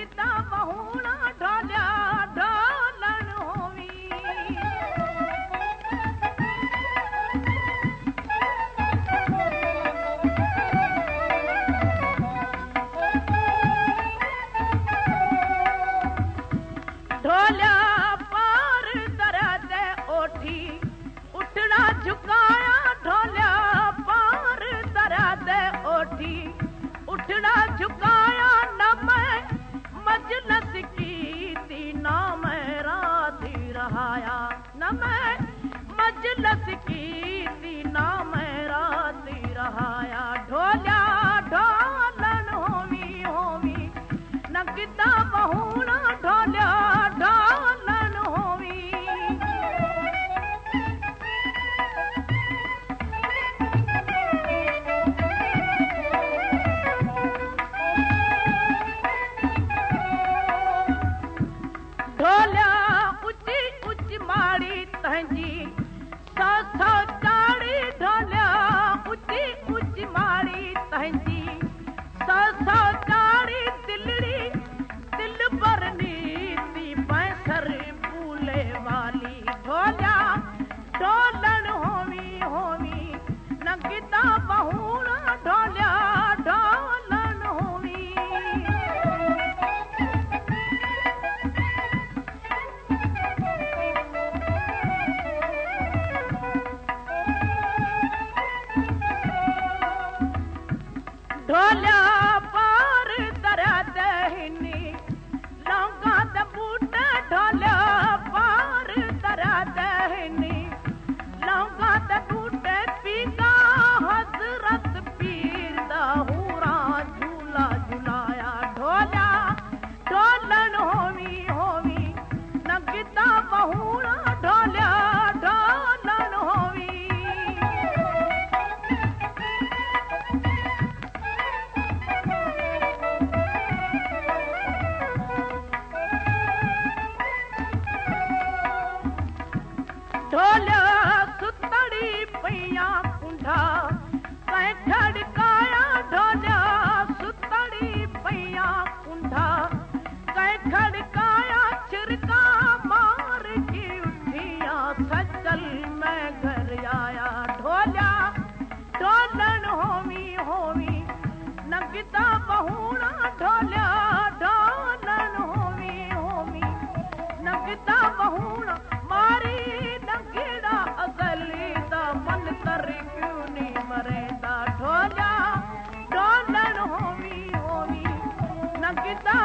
नगदा बहुणा ढोलिया ढोलन होवी ढोलिया पार दरा दे ओठी उठना झुकाया ढोलिया पार दरा दे ओठी उठना झुकाया न मैं मजलस की थी ना मैं राधी रहाया न मैं मजलस की थी ना मैं राधी रहाया ढोलिया ढोलन होवी होवी नगदा बहुणा ढोलिया ढोलन होवी ढोलिया उची उची माड़ी तंजी सौ सौ चाड़ी ढोलिया उची उची माड़ी तंजी सौ सौ चाड़ी दिलड़ी दिल भरनी सी पैसर फूले वाली ढोलिया ढोलन होवी होवी नगदा बहुणा ढोलिया ढोलन होवी ढोलिया पार दरा दहिनी लौंगा द बूटे ढोलिया पार दरा दहिनी लौंगा द बूटे पीगा हजरत पीर दा हूरा झूला झुलाया ढोलिया ढोलन होवी होवी नगदा बहुणा ढोलिया ढोलन होवी ढोलिया सुतड़ी पैया कुंडा कहीं खड़काया ढोलिया सुतड़ी पैया कुंडा कहीं खड़काया छिरका मार की उठिया सचल मैं घर आया ढोलिया ढोलन होवी होवी नगदा बहुणा ढोलिया ढोलन होवी होवी नगदा बहुणा मारी नगड़ा अगली दा मन तर क्यों नहीं मरेंदा ढोलिया ढोलन होवी होवी नगदा